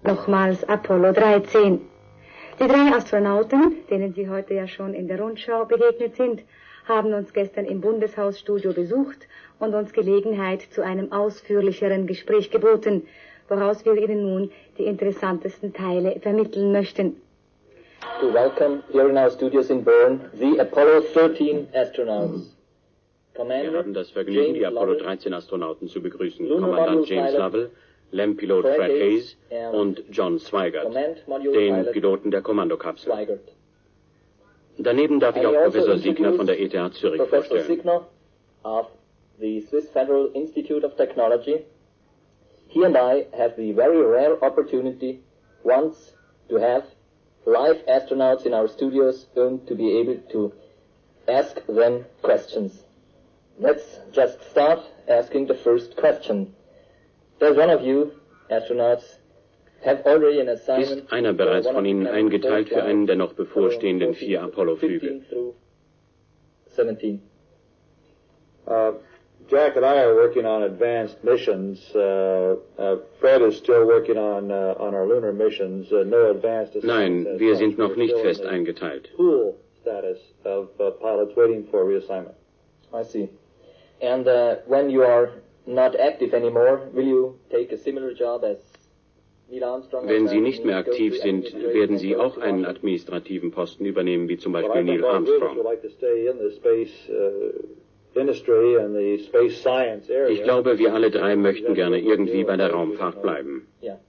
Nochmals Apollo 13. Die 3 Astronauten, denen Sie heute ja schon in der Rundschau begegnet sind, haben uns gestern im Bundeshausstudio besucht und uns Gelegenheit zu einem ausführlicheren Gespräch geboten, woraus wir Ihnen nun die interessantesten Teile vermitteln möchten. To welcome here in our studios in Bern the Apollo 13 astronauts. Wir haben das Vergnügen, die Apollo 13 Astronauten zu begrüßen. Kommandant James Lovell, LEM-Pilot Fred Hayes und John Swigert, den Piloten der Kommandokapsel. Daneben darf ich auch Professor Signer von der ETH Zürich vorstellen. Signer of the Swiss Federal Institute of Technology. He and I have the very rare opportunity once to have live astronauts in our studios and to be able to ask them questions. Let's just start asking the first question. Does one of you astronauts have already an assignment? Ist einer bereits von Ihnen eingeteilt für einen der noch bevorstehenden 4 Apollo-Flüge? 17. Jack and I are working on advanced missions. Fred is still working on our lunar missions. No advanced. Nein, wir sind noch nicht fest eingeteilt. Pool status of pilots waiting for reassignment. I see. And when you are not active anymore, will you take a similar job as Neil Armstrong? Wenn Sie nicht mehr aktiv sind, werden Sie auch einen administrativen Posten übernehmen, wie zum Beispiel Neil Armstrong. Ich glaube, wir alle 3 möchten gerne irgendwie bei der Raumfahrt bleiben. Yeah.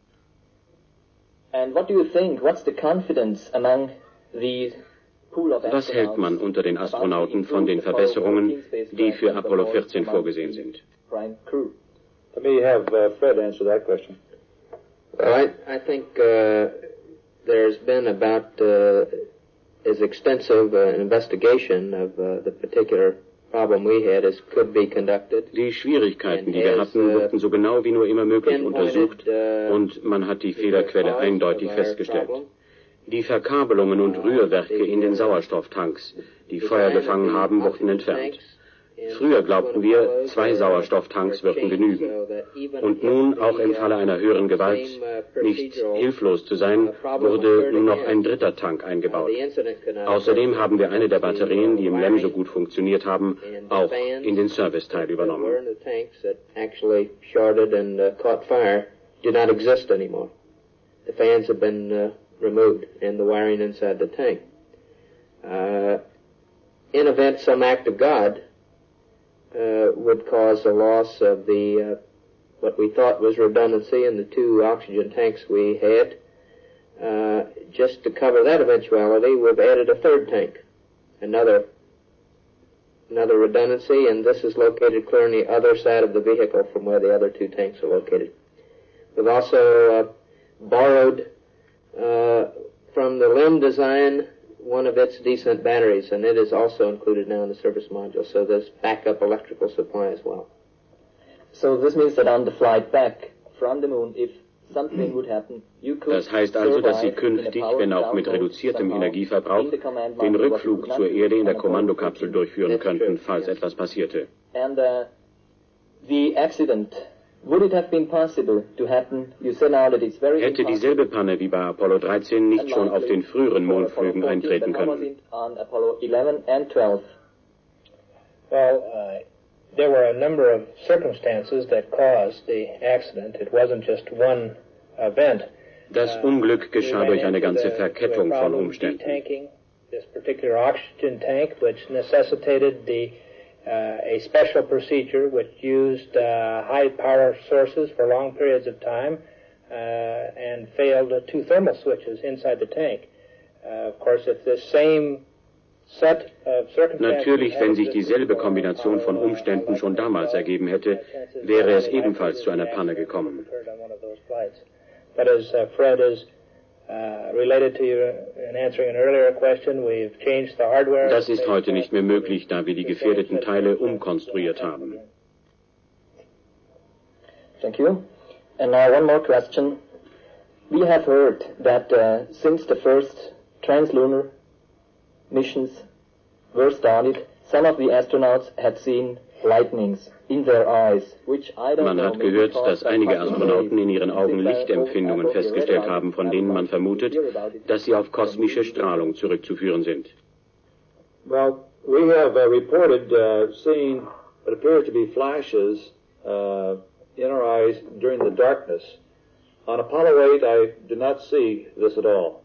And what do you think? What's the confidence among the pool of astronauts? Was hält man unter den Astronauten von den Verbesserungen, die für Apollo 14 vorgesehen sind? Let me have Fred answer that question. Well, I think there's been about as extensive an investigation of the particular problem we had as could be conducted. Die Schwierigkeiten, die wir hatten, wurden so genau wie nur immer möglich untersucht und man hat die Fehlerquelle eindeutig festgestellt. Die Verkabelungen und Rührwerke in den Sauerstofftanks, die Feuer gefangen haben, wurden entfernt. Früher glaubten wir, 2 Sauerstofftanks würden genügen. Und nun, auch im Falle einer höheren Gewalt, nicht hilflos zu sein, wurde nun noch ein 3. Tank eingebaut. Außerdem haben wir eine der Batterien, die im LEM so gut funktioniert haben, auch in den Serviceteil übernommen. The fans have been removed and the wiring inside the tank. In event some act of God would cause the loss of the what we thought was redundancy in the 2 oxygen tanks we had. Just to cover that eventuality, we've added a 3rd tank, another redundancy, and this is located clear on the other side of the vehicle from where the other 2 tanks are located. We've also borrowed from the LEM design one of its descent batteries, and it is also included now in the service module, so there's backup electrical supply as well. So this means that on the flight back from the moon, if something would happen, you could. Das heißt also, dass Sie künftig, wenn auch mit reduziertem Energieverbrauch, den Rückflug zur Erde in der Kommandokapsel durchführen könnten, falls etwas passierte. And the accident. Would it have been possible to happen? You said now that it's very Hätte dieselbe Panne wie bei Apollo 13 nicht schon auf den früheren Mondflügen eintreten können? On Apollo 11 and 12. Well, there were a number of circumstances that caused the accident. It wasn't just one event. Das Unglück geschah durch eine ganze Verkettung von Umständen. This particular oxygen tank, which necessitated a special procedure which used high power sources for long periods of time and failed 2 thermal switches inside the tank. Of course, if this same set of circumstances... Natürlich, wenn sich dieselbe Kombination von Umständen schon damals ergeben hätte, wäre es ebenfalls zu einer Panne gekommen. But as Fred is related to you in answering an earlier question, we've changed the hardware. Das ist heute nicht mehr möglich, da wir die gefährdeten Teile umkonstruiert haben. Thank you. And now one more question. We have heard that since the first translunar missions were started, some of the astronauts had seen lightnings in their eyes, which I don't Man know, hat gehört, dass einige Astronauten in ihren Augen Lichtempfindungen festgestellt haben, von denen man vermutet, dass sie auf kosmische Strahlung zurückzuführen sind. Well, we have reported seeing what appears to be flashes in our eyes during the darkness. On Apollo 8, I did not see this at all.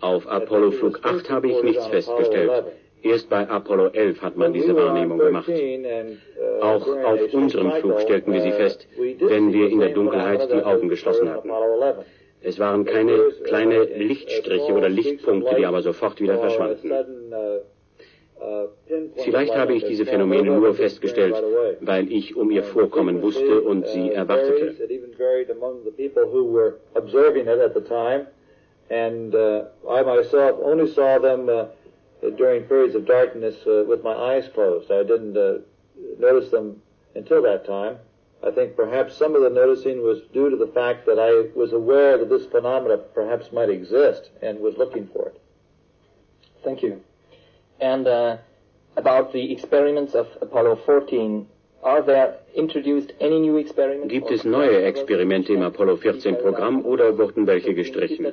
Auf Apollo Flug 8 habe ich nichts festgestellt. Erst bei Apollo 11 hat man diese Wahrnehmung gemacht. Auch auf unserem Flug stellten wir sie fest, wenn wir in der Dunkelheit die Augen geschlossen hatten. Es waren keine kleine Lichtstriche oder Lichtpunkte, die aber sofort wieder verschwanden. Vielleicht habe ich diese Phänomene nur festgestellt, weil ich um ihr Vorkommen wusste und sie erwartete. And I myself only saw them during periods of darkness with my eyes closed. I didn't notice them until that time. I think perhaps some of the noticing was due to the fact that I was aware that this phenomena perhaps might exist and was looking for it. Thank you. And about the experiments of Apollo 14, are there introduced any new experiments? Gibt es neue Experimente im Apollo 14 Programm oder wurden welche gestrichen?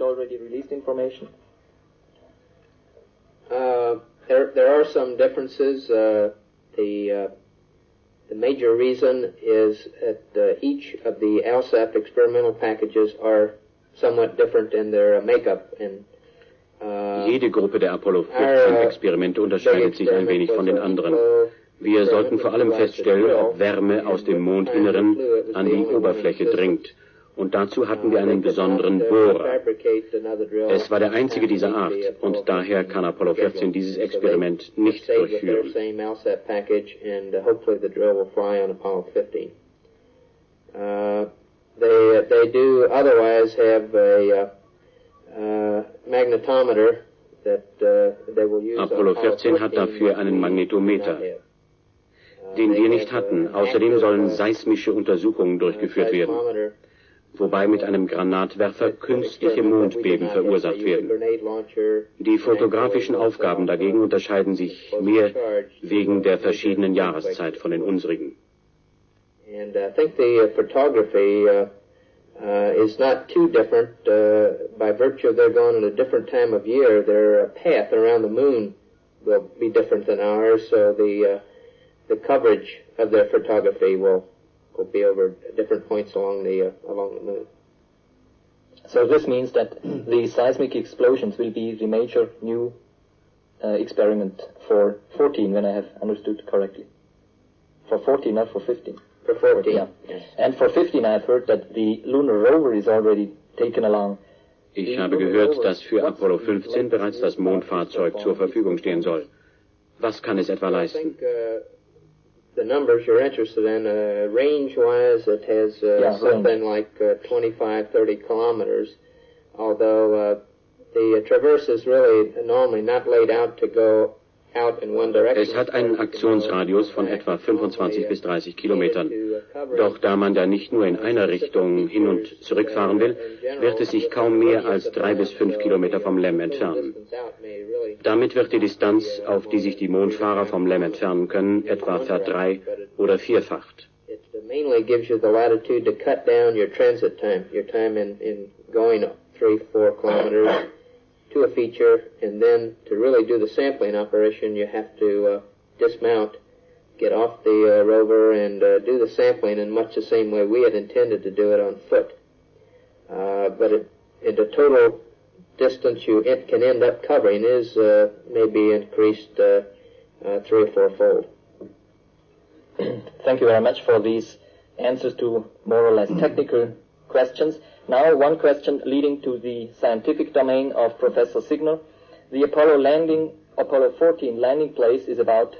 There are some differences. The major reason is that each of the LSAP experimental packages are somewhat different in their makeup. And jede Gruppe der Apollo 14 Experimente unterscheidet sich ein wenig von den anderen. Wir sollten vor allem feststellen, ob Wärme aus dem Mondinneren an die Oberfläche dringt. Und dazu hatten wir einen besonderen Bohrer. Es war der einzige dieser Art und daher kann Apollo 14 dieses Experiment nicht durchführen. They do otherwise have a magnetometer that they will use. Apollo 14 hat dafür einen Magnetometer, den wir nicht hatten. Außerdem sollen seismische Untersuchungen durchgeführt werden, wobei mit einem Granatwerfer künstliche Mondbeben verursacht werden. Die fotografischen Aufgaben dagegen unterscheiden sich mehr wegen der verschiedenen Jahreszeit von den unsrigen. And I think the photography is not too different by virtue of they're going at a different time of year. Their path around the moon will be different than ours, so the coverage of their photography will be over different points along the moon. So this means that the seismic explosions will be the major new experiment for 14, when I have understood correctly. For 14, not for 15. For 14. Yeah. Yes. And for 15, I've heard that the lunar rover is already taken along. Ich habe gehört, dass für Apollo 15 bereits das Mondfahrzeug zur Verfügung stehen soll. Was kann es etwa leisten? The numbers you're interested in, range-wise, it has something like 25-30 kilometers, although the traverse is really normally not laid out to go out in one direction. Es hat einen Aktionsradius von etwa 25 bis 30 Kilometern. Doch da man da nicht nur in einer Richtung hin und zurück fahren will, wird es sich kaum mehr als 3 bis 5 Kilometer vom LEM entfernen. Damit wird die Distanz, auf die sich die Mondfahrer vom LEM entfernen können, etwa verdrei- oder vierfacht. It mainly gives you the latitude to cut down your transit time, your time in going 3-4 kilometers to a feature, and then to really do the sampling operation, you have to dismount, get off the rover, and do the sampling in much the same way we had intended to do it on foot. But the total distance you can end up covering is maybe increased 3 or 4-fold. Thank you very much for these answers to more or less technical questions. Now one question leading to the scientific domain of Professor Signer. The Apollo 14 landing place is about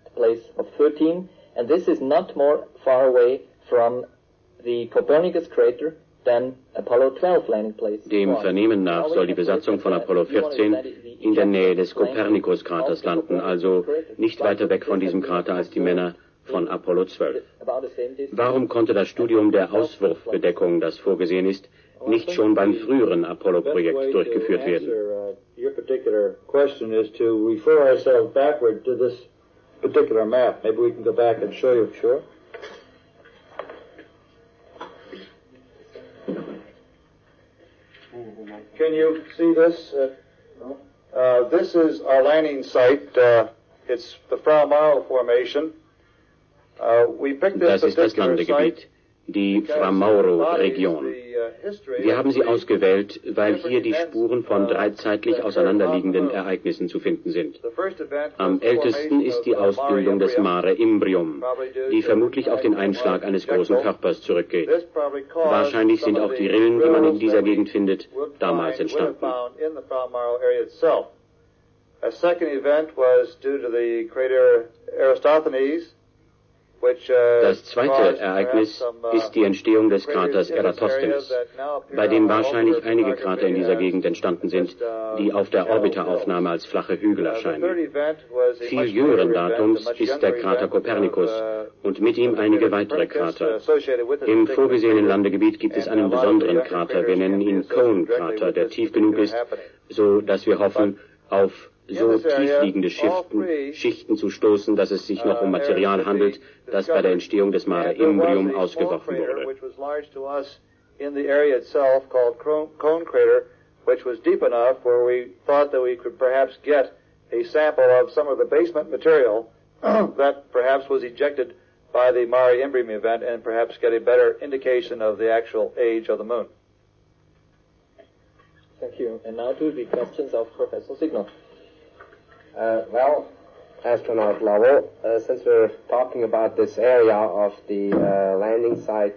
the place of 13, and this is not more far away from the Copernicus crater than Apollo 12 landing place. Dem Vernehmen nach soll die Besatzung von Apollo 14 in der Nähe des Kopernikus-Kraters landen, also nicht weiter weg von diesem Krater als die Männer von Apollo 12. Warum konnte das Studium der Auswurfbedeckung, das vorgesehen ist, nicht schon beim früheren Apollo-Projekt durchgeführt werden? Your particular question is to refer ourselves backward to this particular map. Maybe we can go back and show you. Sure. Can you see this? This is our landing site. It's the Frau Mauro Formation. We picked this Das ist das particular Landegebiet, site die Frau Mauro-Region. Wir haben sie ausgewählt, weil hier die Spuren von 3 zeitlich auseinanderliegenden Ereignissen zu finden sind. Am ältesten ist die Ausbildung des Mare Imbrium, die vermutlich auf den Einschlag eines großen Körpers zurückgeht. Wahrscheinlich sind auch die Rillen, die man in dieser Gegend findet, damals entstanden. A second event was due to the crater Eratosthenes. Das zweite Ereignis ist die Entstehung des Kraters Eratosthenes, bei dem wahrscheinlich einige Krater in dieser Gegend entstanden sind, die auf der Orbiteraufnahme als flache Hügel erscheinen. Viel jüngeren Datums ist der Krater Kopernikus und mit ihm einige weitere Krater. Im vorgesehenen Landegebiet gibt es einen besonderen Krater, wir nennen ihn Cone-Krater, der tief genug ist, so dass wir hoffen, auf so tiefliegende Schichten zu stoßen, dass es sich noch um Material handelt, das bei der Entstehung des Mare Imbrium ausgeworfen wurde. In the area itself called Cone Crater, which was deep enough where we thought that we could perhaps get a sample of some of the basement material that perhaps was ejected by the Mare Imbrium event and perhaps get a better indication of the actual age of the moon. Thank you. And now to the questions of Professor Signal. Well, astronaut Lovell, since we're talking about this area of the landing site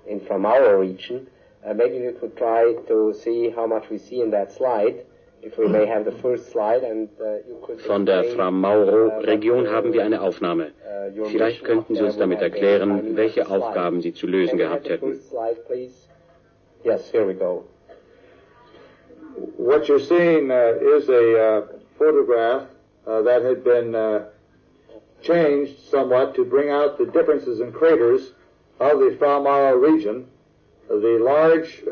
in Frau Mauro region, maybe we could try to see how much we see in that slide. If we may have the first slide and you could Von der Frau Mauro-Region haben wir eine Aufnahme. Vielleicht könnten Sie uns damit erklären, welche Aufgaben Sie zu lösen gehabt hätten. Yes, here we go. What you're seeing is a photograph that had been changed somewhat to bring out the differences in craters of the Frau Mauro region. The large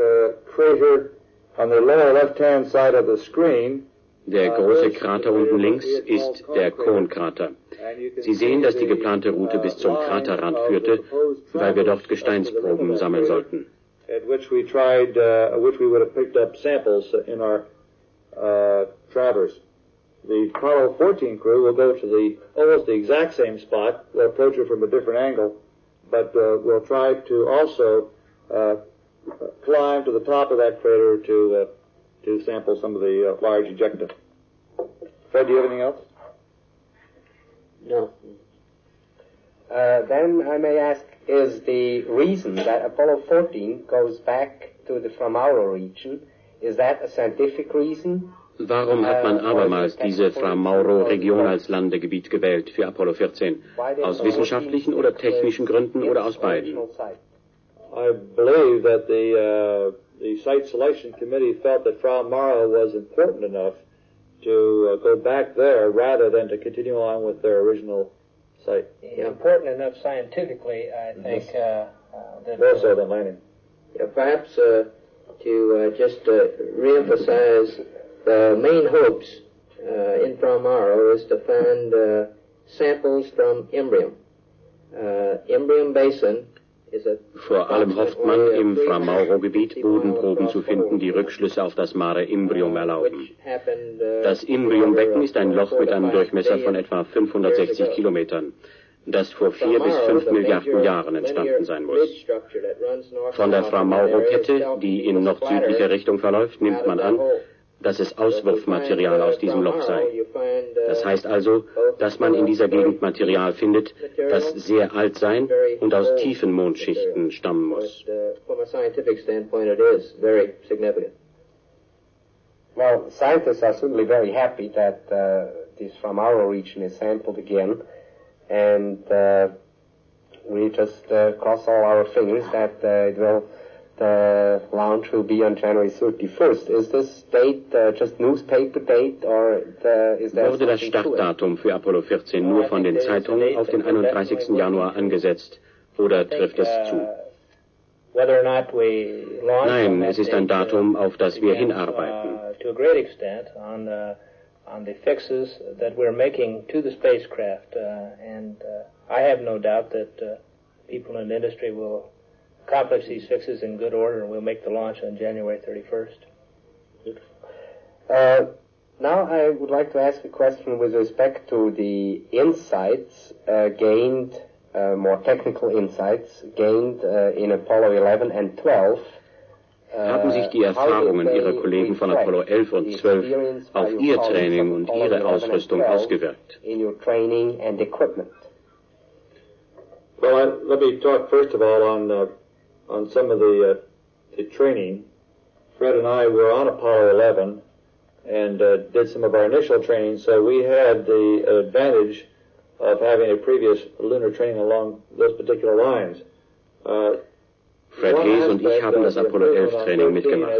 crater on the lower left-hand side of the screen. Der große Krater unten links ist der Cone-Krater. Sie sehen, dass die geplante Route bis zum Kraterrand führte, weil wir dort Gesteinsproben sammeln sollten. At which we tried, which we would have picked up samples in our traverse. The Apollo 14 crew will go to almost the exact same spot. We'll approach it from a different angle, but we'll try to also climb to the top of that crater to sample some of the large ejecta. Fred, do you have anything else? No. Then I may ask, is the reason that Apollo 14 goes back to the Frau Mauro region, is that a scientific reason? Warum hat man abermals diese Frau Mauro-Region als Landegebiet gewählt für Apollo 14? Aus wissenschaftlichen oder technischen Gründen oder aus beiden? I believe that the site selection committee felt that Frau Mauro was important enough to go back there rather than to continue on with their original site. Important enough scientifically, I think. More so than landing. Yeah, perhaps to just reemphasize, the main hopes in Frau Mauro is to find samples from Imbrium. Imbrium Basin is a Vor allem hofft man, im Frau Mauro-Gebiet Bodenproben zu finden, die Rückschlüsse auf das Mare Imbrium erlauben. Das Imbrium-Becken ist ein Loch mit einem Durchmesser von etwa 560 Kilometern, das vor 4 bis 5 Milliarden Jahren entstanden sein muss. Von der Frau Mauro-Kette, die in nord-südlicher Richtung verläuft, nimmt man an, dass es Auswurfmaterial aus diesem Loch sei. Das heißt also, dass man in dieser Gegend Material findet, das sehr alt sein und aus tiefen Mondschichten stammen muss. Well, scientists are certainly very happy that this Frau Mauro region is sampled again, and we just cross all our fingers that the launch will be on January 31st. Is this date just newspaper date, or is there Wurde das Startdatum für Apollo 14 nur von den Zeitungen auf den 31. Januar angesetzt, oder trifft es zu? Nein, es ist ein Datum, auf das wir hinarbeiten. To a great extent on on the fixes that we're making to the spacecraft, and I have no doubt that people in the industry will accomplish these fixes in good order, and we'll make the launch on January 31st. Now I would like to ask a question with respect to the insights gained, more technical insights gained in Apollo 11 and 12. Haben sich die Erfahrungen Ihrer Kollegen von Apollo 11 und 12 auf Ihr Training und Ihre Ausrüstung ausgewirkt? In your training and equipment. Well, let me talk first of all on some of the training. Fred and I were on Apollo 11 and did some of our initial training, so we had the advantage of having a previous lunar training along those particular lines. Fred Hayes und ich haben das Apollo 11 Training mitgemacht.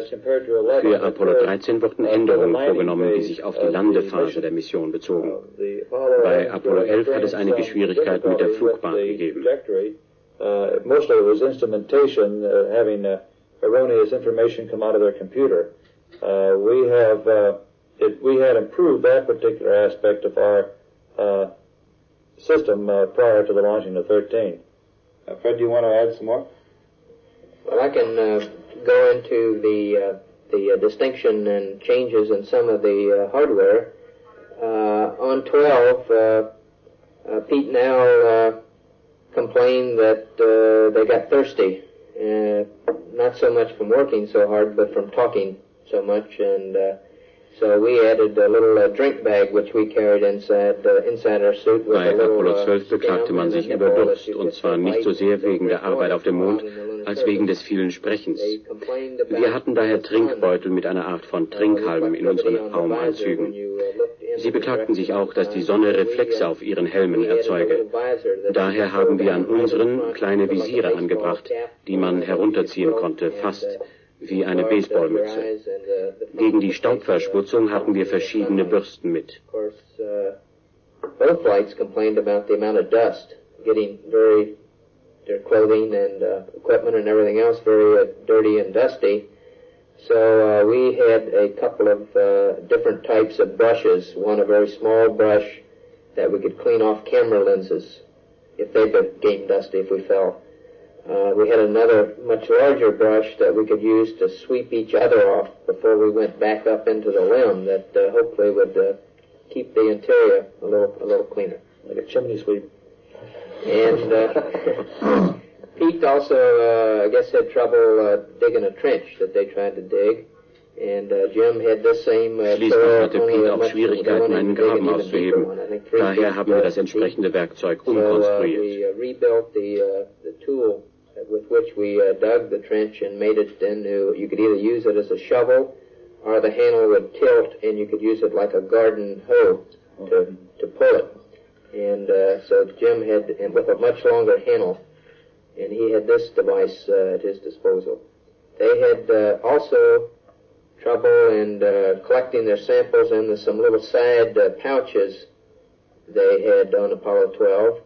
Für Apollo 13 wurden Änderungen vorgenommen, die sich auf die Landephase der Mission bezogen. Bei Apollo 11 hat es einige Schwierigkeiten mit der Flugbahn gegeben. Mostly it was instrumentation, having erroneous information come out of their computer. We had improved that particular aspect of our system prior to the launching of 13. Fred, do you want to add some more? Well, I can go into the distinction and changes in some of the hardware. On 12, Pete and Al complained that they got thirsty, not so much from working so hard, but from talking so much, and so we added a little drink bag which we carried inside our suit. Bei Apollo 12 beklagte man sich über Durst, und zwar nicht so sehr wegen der Arbeit auf dem Mond, als wegen des vielen Sprechens. Wir hatten daher Trinkbeutel mit einer Art von Trinkhalm in unseren Raumanzügen. Sie beklagten sich auch, dass die Sonne Reflexe auf ihren Helmen erzeuge. Daher haben wir an unseren kleine Visiere angebracht, die man herunterziehen konnte, fast wie eine Baseballmütze. Gegen die Staubverschmutzung hatten wir verschiedene Bürsten mit. Both flights complained about the amount of dust, getting their clothing and equipment and everything else very dirty and dusty. So we had a couple of different types of brushes. One, a very small brush that we could clean off camera lenses if they became dusty if we fell. We had another much larger brush that we could use to sweep each other off before we went back up into the limb that hopefully would keep the interior a little cleaner. Like a chimney sweep. And Pete also, I guess, had trouble digging a trench that they tried to dig. And Jim had the same Schließlich hatte Pete auch Schwierigkeiten, einen Graben auszuheben. Daher haben wir das entsprechende Werkzeug umkonstruiert. We rebuilt the tool with which we dug the trench and made it into, you could either use it as a shovel or the handle would tilt and you could use it like a garden hoe to pull it. And so Jim had, and with a much longer handle, and he had this device at his disposal. They had also trouble in collecting their samples in some little side pouches they had on Apollo 12,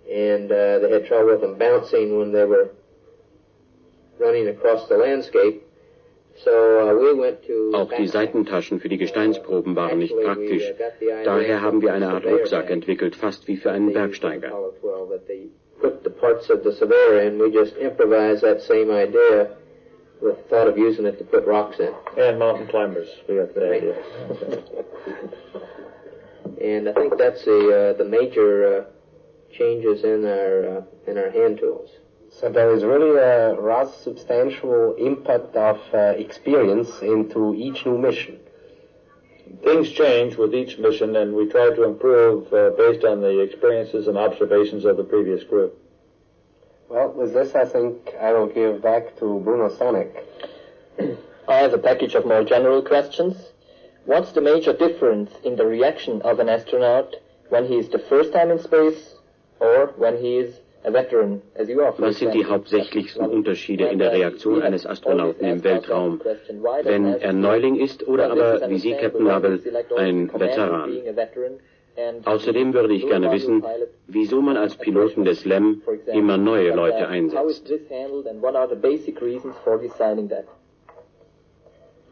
and they had trouble with them bouncing when they were running across the landscape. So we went to auch die Seitentaschen für die Gesteinsproben waren nicht praktisch. Daher haben wir eine Art Rucksack entwickelt, fast wie für einen Bergsteiger. Put the parts of the surveyor in. We just improvised that same idea with the thought of using it to put rocks in. And mountain climbers. We got that idea. And I think that's the major changes in our hand tools. So there is really a rather substantial impact of experience into each new mission. Things change with each mission, and we try to improve based on the experiences and observations of the previous crew. Well, with this, I think I will give back to Bruno Sonic. I have a package of more general questions. What's the major difference in the reaction of an astronaut when he is the first time in space or when he is a veteran, as you are? Was sind die hauptsächlichsten Unterschiede in der Reaktion eines Astronauten im Weltraum, wenn er Neuling ist oder aber, wie Sie, Captain Lovell, ein Veteran? Außerdem würde ich gerne wissen, wieso man als Piloten des LEM immer neue Leute einsetzt.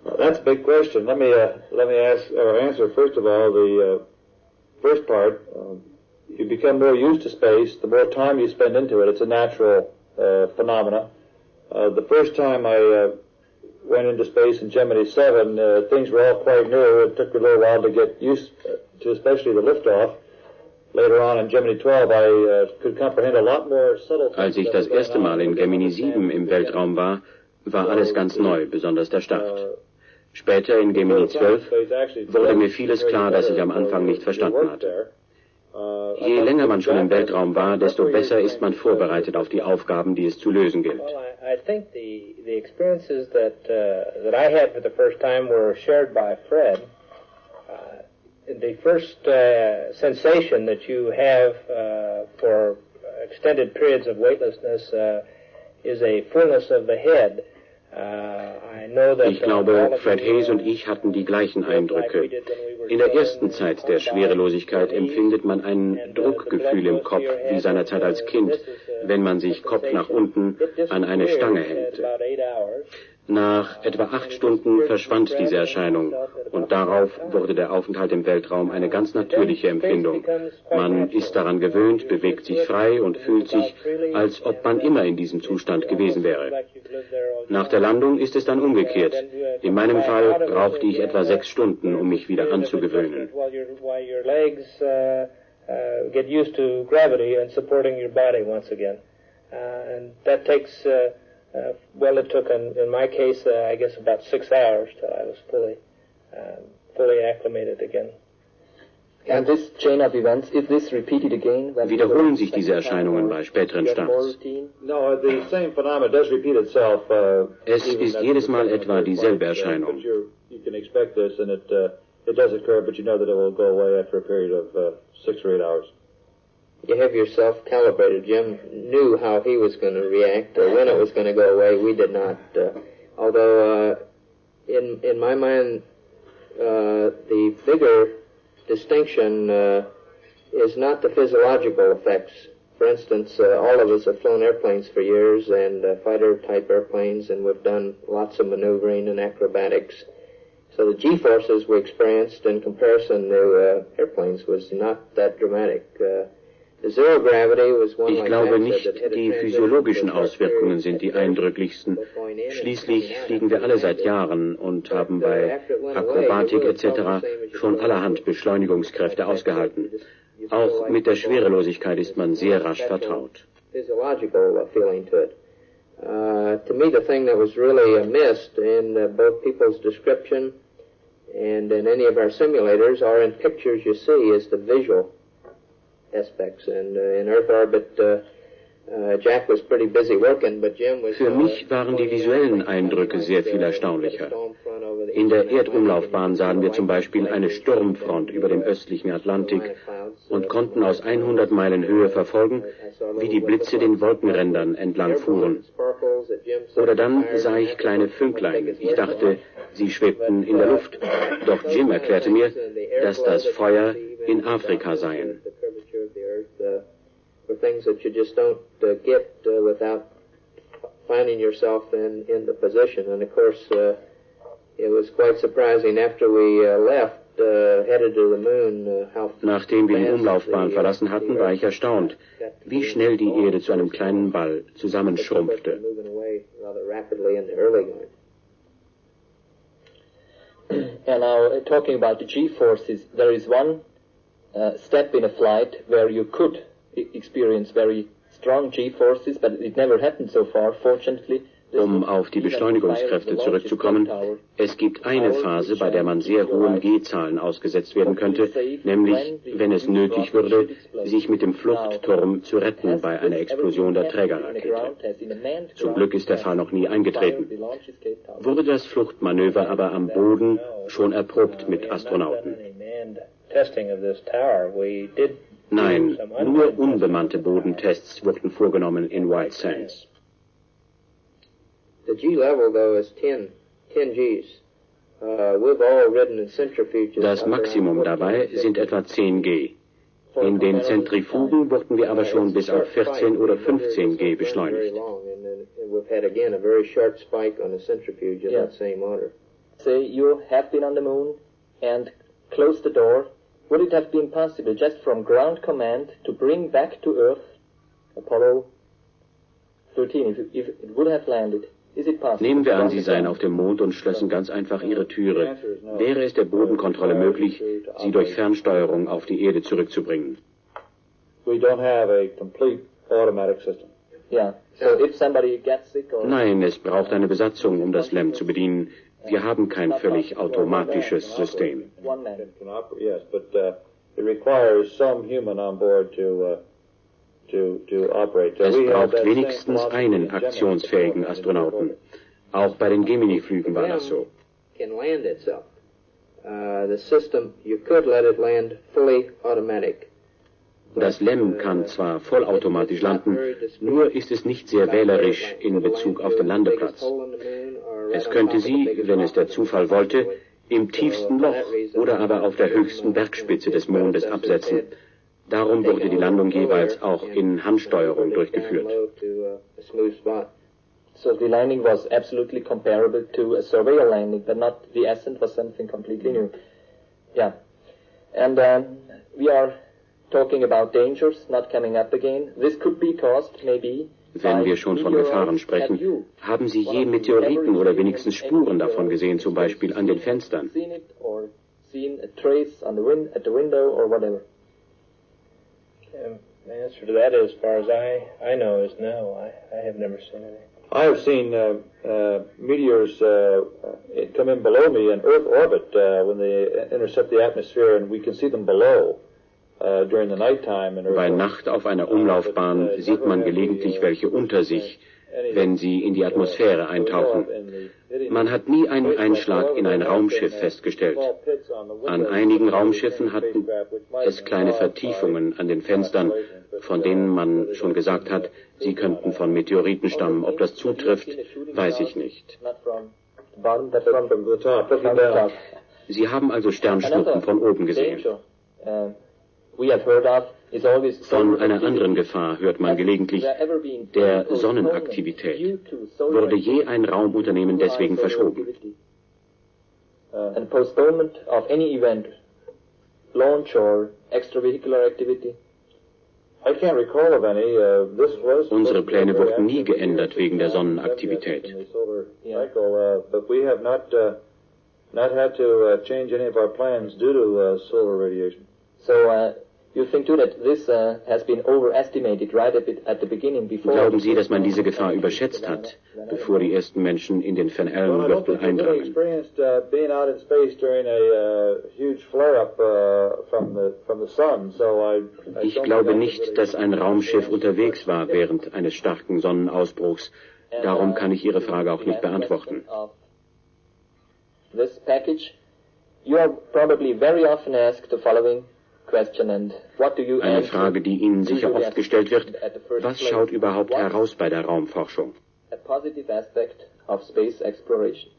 That's a big question. Let me answer first of all the first part. You become more used to space, the more time you spend into it. It's a natural phenomena. The first time I went into space in Gemini 7, things were all quite new. It took a little while to get used to, especially the liftoff. Later on in Gemini 12, I could comprehend a lot more subtle things. Als ich das erste Mal in Gemini 7 im Weltraum war alles ganz neu, besonders der Start. Später in Gemini 12 wurde mir vieles klar, das ich am Anfang nicht verstanden hatte. Je länger man schon im Weltraum war, desto besser ist man vorbereitet auf die Aufgaben, die es zu lösen gilt. I think the experiences that I had for the first time were shared by Fred. The first sensation that you have for extended periods of weightlessness is a fullness of the head. Ich glaube, Fred Hayes und ich hatten die gleichen Eindrücke. In der ersten Zeit der Schwerelosigkeit empfindet man ein Druckgefühl im Kopf, wie seinerzeit als Kind, wenn man sich Kopf nach unten an eine Stange hält. Nach etwa 8 Stunden verschwand diese Erscheinung und darauf wurde der Aufenthalt im Weltraum eine ganz natürliche Empfindung. Man ist daran gewöhnt, bewegt sich frei und fühlt sich, als ob man immer in diesem Zustand gewesen wäre. Nach der Landung ist es dann umgekehrt. In meinem Fall brauchte ich etwa 6 Stunden, um mich wieder anzugewöhnen. Get used to gravity and supporting your body once again. And that takes well, it took, in my case, I guess about 6 hours till I was fully acclimated again. And this chain of events, is this repeated again? Wiederholen sich diese Erscheinungen bei späteren Starts? No, the same phenomenon does repeat itself. Es ist jedes Mal etwa dieselbe Erscheinung. You can expect this, and it does occur, but you know that it will go away after a period of 6 or 8 hours. You have yourself calibrated. Jim knew how he was going to react, or when it was going to go away. We did not. Although, in my mind, the bigger distinction is not the physiological effects. For instance, all of us have flown airplanes for years, and fighter-type airplanes, and we've done lots of maneuvering and acrobatics. So the G-forces we experienced in comparison to airplanes was not that dramatic. Ich glaube nicht, die physiologischen Auswirkungen sind die eindrücklichsten. Schließlich fliegen wir alle seit Jahren und haben bei Akrobatik etc. schon allerhand Beschleunigungskräfte ausgehalten. Auch mit der Schwerelosigkeit ist man sehr rasch vertraut. To me, the thing that was really missed in both people's description and in any of our simulators or in pictures you see is the visual aspects. And in Earth orbit, Jack was pretty busy working, but Jim was... Für mich waren die visuellen Eindrücke sehr viel erstaunlicher. In der Erdumlaufbahn sahen wir zum Beispiel eine Sturmfront über dem östlichen Atlantik und konnten aus 100 Meilen Höhe verfolgen, wie die Blitze den Wolkenrändern entlang fuhren. Oder dann sah ich kleine Fünklein. Ich dachte, sie schwebten in der Luft. Doch Jim erklärte mir, dass das Feuer in Afrika seien. For things that you just don't get without finding yourself in the position. And of course, it was quite surprising after we left, headed to the moon, how Nachdem wir die Umlaufbahn verlassen hatten, war ich erstaunt, wie schnell die Erde zu einem kleinen Ball zusammenschrumpfte. And now, talking about the G-forces, there is one step in a flight where you could experience very strong G-forces, but it never happened so far, fortunately. Um auf die Beschleunigungskräfte zurückzukommen, es gibt eine Phase, bei der man sehr hohen G-Zahlen ausgesetzt werden könnte, nämlich, wenn es nötig würde, sich mit dem Fluchtturm zu retten bei einer Explosion der Trägerrakete. Zum Glück ist der Fall noch nie eingetreten. Wurde das Fluchtmanöver aber am Boden schon erprobt mit Astronauten? Nein, nur unbemannte Bodentests wurden vorgenommen in White Sands. The G level, though, is 10 Gs. We've all ridden in centrifuges. Das Maximum dabei sind etwa 10 G. In den Zentrifugen wurden wir aber schon bis auf 14 oder 15 G beschleunigt. say you have been on the moon and closed the door, would it have been possible just from ground command to bring back to Earth Apollo 13, if it would have landed? Is it possible? Nehmen wir an, Sie seien auf dem Mond und schlössen ganz einfach Ihre Türe. Wäre es der Bodenkontrolle möglich, Sie durch Fernsteuerung auf die Erde zurückzubringen? We don't have a complete automatic system. Yeah. So if somebody gets sick or... Nein, es braucht eine Besatzung, um das LEM zu bedienen. Wir haben kein völlig automatisches System. Yes, but it requires some human on board to operate. Es braucht wenigstens einen aktionsfähigen Astronauten. Auch bei den Gemini-Flügen war das so. Can land itself. The system, you could let it land fully automatic. Das LEM kann zwar vollautomatisch landen, nur ist es nicht sehr wählerisch in Bezug auf den Landeplatz. Es könnte sie, wenn es der Zufall wollte, im tiefsten Loch oder aber auf der höchsten Bergspitze des Mondes absetzen. Darum wurde die Landung jeweils auch in Handsteuerung durchgeführt. So the landing was absolutely comparable to a surveyor landing, but not the ascent was something completely new. Yeah. And we are talking about dangers not coming up again. This could be caused maybe. Wenn wir schon von Gefahren sprechen, haben Sie je Meteoriten oder wenigstens Spuren davon gesehen, zum Beispiel an den Fenstern? Seen a trace on at the window or whatever? The answer to that, as far as I know, is no. I have never seen anything. I have seen meteors come in below me in Earth orbit when they intercept the atmosphere, and we can see them below. Bei Nacht auf einer Umlaufbahn sieht man gelegentlich welche unter sich, wenn sie in die Atmosphäre eintauchen. Man hat nie einen Einschlag in ein Raumschiff festgestellt. An einigen Raumschiffen hatten es kleine Vertiefungen an den Fenstern, von denen man schon gesagt hat, sie könnten von Meteoriten stammen. Ob das zutrifft, weiß ich nicht. Sie haben also Sternschnuppen von oben gesehen. Von einer anderen Gefahr hört man gelegentlich, der Sonnenaktivität. Wurde je ein Raumunternehmen deswegen verschoben? And postponement of any event, launch or extravehicular activity? I can't recall of any. Unsere Pläne wurden nie geändert wegen der Sonnenaktivität. But we have not had to change any of our plans due to solar radiation. So you think too that this has been overestimated right at the beginning before? Glauben Sie, dass man diese Gefahr überschätzt hat, bevor die ersten Menschen in den Fernelengürtel eindrangen? Experienced being out in space during a huge flare-up from the sun. So ich glaube nicht, dass ein Raumschiff unterwegs war während eines starken Sonnenausbruchs. Darum kann ich Ihre Frage auch nicht beantworten. This package, you are probably very often asked the following. Eine Frage, die Ihnen sicher oft gestellt wird: Was schaut überhaupt heraus bei der Raumforschung? A positive aspect of space exploration.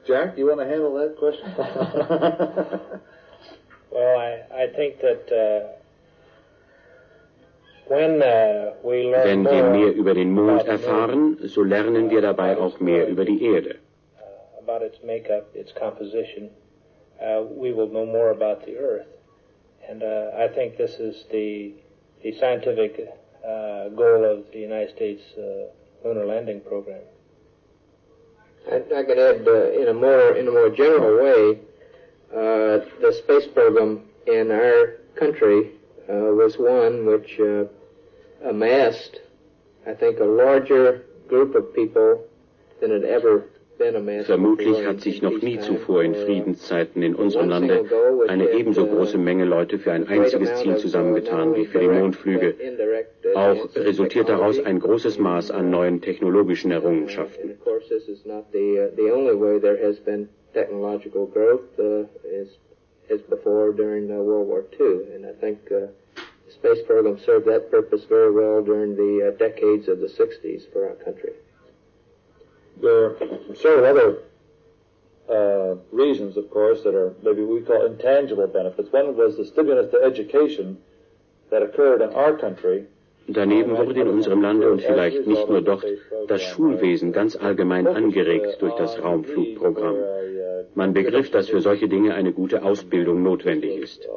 Jack, do you want to handle that question? Well, I think that when we learn Wenn wir mehr über den Mond erfahren, so lernen wir dabei auch mehr über die Erde. About its makeup, its composition. We will know more about the Earth. And I think this is the scientific goal of the United States lunar landing program. I could add in a more general way, the space program in our country was one which amassed, I think, a larger group of people than had ever. Vermutlich hat sich noch nie zuvor in Friedenszeiten in unserem Lande eine ebenso große Menge Leute für ein einziges Ziel zusammengetan wie für die Mondflüge. Auch resultiert daraus ein großes Maß an neuen technologischen Errungenschaften. The space program served that purpose very well during the decades of the 60s for our country. There are several other reasons, of course, that are maybe we call intangible benefits. One was the stimulus to education that occurred in our country Daneben wurde in unserem Lande und vielleicht nicht nur dort das Schulwesen ganz allgemein angeregt durch das Raumflugprogramm. Man begriff, dass für solche Dinge eine gute Ausbildung notwendig ist.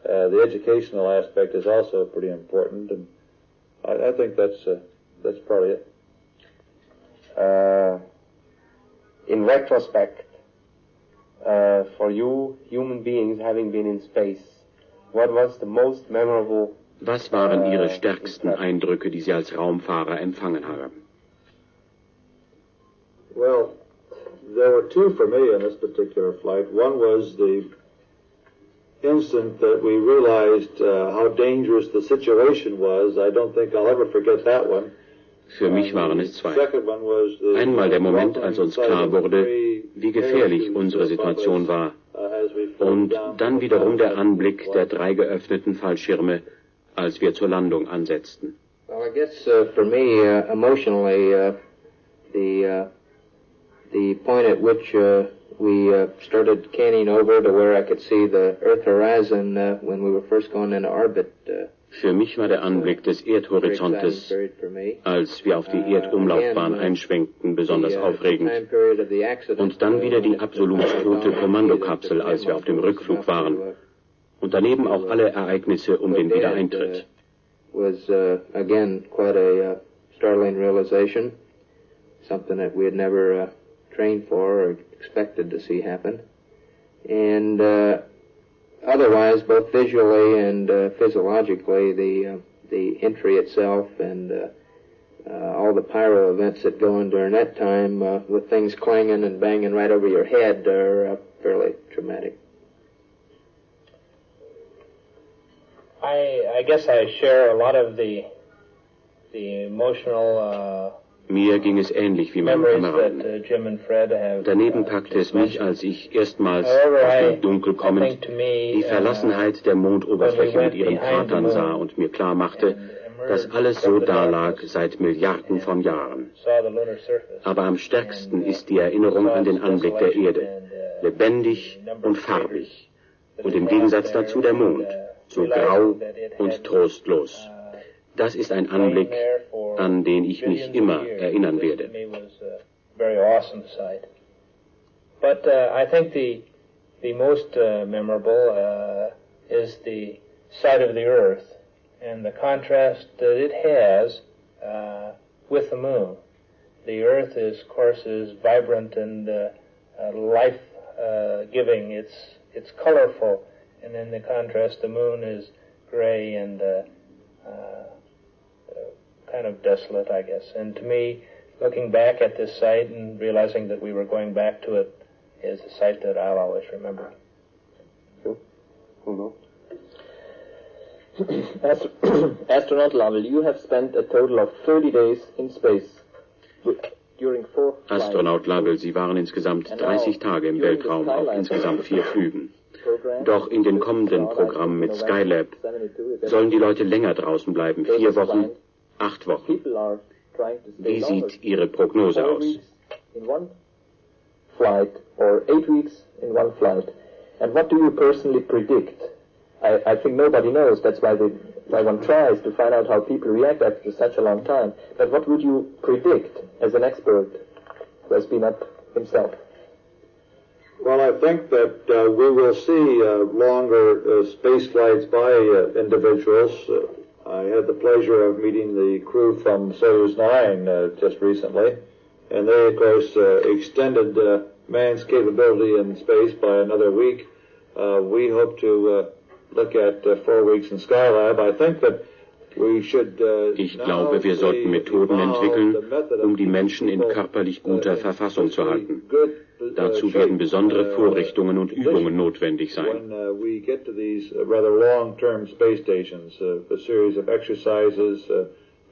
The educational aspect is also pretty important, and I think that's probably it. In retrospect, for you, human beings having been in space, what was the most memorable? Was waren Ihre stärksten Eindrücke, die Sie als Raumfahrer empfangen haben? Well, there were two for me in this particular flight. One was the instant that we realized how dangerous the situation was. I don't think I'll ever forget that one. Für mich waren es zwei. Einmal der Moment, als uns klar wurde, wie gefährlich unsere Situation war. Und dann wiederum der Anblick der 3 geöffneten Fallschirme, als wir zur Landung ansetzten. Well, I guess for me, emotionally, the point at which we started canning over to where I could see the Earth horizon when we were first going into orbit. Für mich war der Anblick des Erdhorizontes, als wir auf die Erdumlaufbahn einschwenkten, besonders aufregend. Und dann wieder die absolut tote Kommandokapsel, als wir auf dem Rückflug waren. Und daneben auch alle Ereignisse um den Wiedereintritt. Was again quite a startling realization, something that we had never trained for or expected to see happen. And otherwise, both visually and physiologically, the entry itself and all the pyro events that go on during that time, with things clanging and banging right over your head, are fairly traumatic. I guess I share a lot of the emotional Mir ging es ähnlich wie meinen Kameraden. Daneben packte es mich, als ich erstmals aus dem Dunkel kommend die Verlassenheit der Mondoberfläche mit ihren Kratern sah und mir klar machte, dass alles so dalag seit Milliarden von Jahren. Aber am stärksten ist die Erinnerung an den Anblick der Erde, lebendig und farbig. Und im Gegensatz dazu der Mond, so grau und trostlos. Das ist ein Anblick, an den ich mich immer erinnern werde. But I think the most memorable is the sight of the Earth and the contrast that it has with the Moon. The Earth is, of course, is vibrant and life-giving. It's colorful, and in the contrast, the Moon is gray and kind of desolate, I guess. And to me, looking back at this site and realizing that we were going back to it is a site that I'll always remember. Astronaut Lovell, you have spent a total of 30 days in space. During 4 flights. Astronaut Lovell, Sie waren insgesamt 30 Tage im Weltraum auf insgesamt 4 Flügen. Doch in den kommenden Programmen mit Skylab sollen die Leute länger draußen bleiben, 4 Wochen, 8 Wochen. Wie sieht Ihre Prognose aus? In one flight or 8 weeks in one flight. And what do you personally predict? I think nobody knows. That's why one tries to find out how people react after such a long time. But what would you predict as an expert who has been up himself? Well, I think that we will see longer space flights by individuals. I had the pleasure of meeting the crew from Soyuz 9 just recently, and they, of course, extended man's capability in space by another week. We hope to look at 4 weeks in Skylab. I think that we should. Ich glaube, wir sollten Methoden entwickeln, um die Menschen in körperlich guter Verfassung zu halten. Dazu werden besondere Vorrichtungen und Übungen notwendig sein. When we get to these rather long-term space stations, a series of exercises,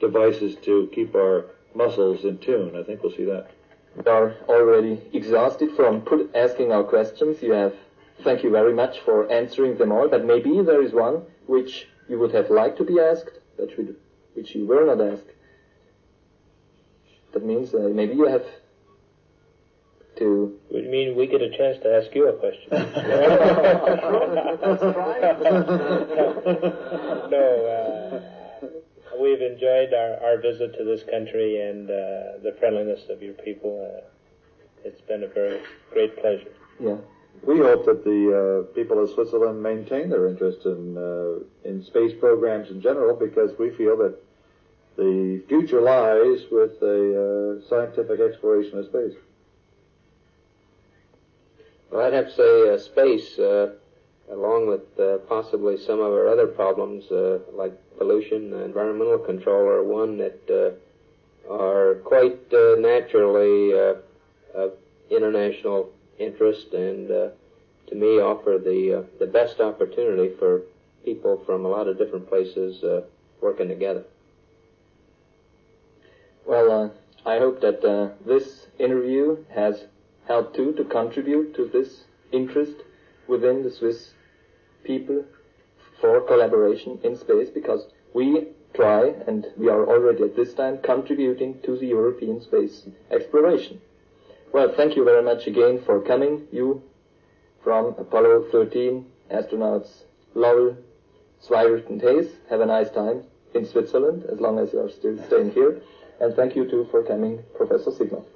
devices to keep our muscles in tune. I think we'll see that. We are already exhausted from asking our questions. Thank you very much for answering them all, but maybe there is one which you would have liked to be asked, which you were not asked. That means maybe you have to... Would mean we get a chance to ask you a question? No, we've enjoyed our visit to this country and the friendliness of your people. It's been a very great pleasure. Yeah. We hope that the people of Switzerland maintain their interest in space programs in general, because we feel that the future lies with the scientific exploration of space. Well, I'd have to say space, along with possibly some of our other problems like pollution, environmental control, are one that are quite naturally of international interest, and to me offer the best opportunity for people from a lot of different places working together. Well, I hope that this interview has helped too to contribute to this interest within the Swiss people for collaboration in space, because we try, and we are already at this time contributing to the European space exploration. Well, thank you very much again for coming, you from Apollo 13, astronauts Lovell, Swigert and Hayes. Have a nice time in Switzerland, as long as you are still staying here. And thank you too for coming, Professor Sigmund.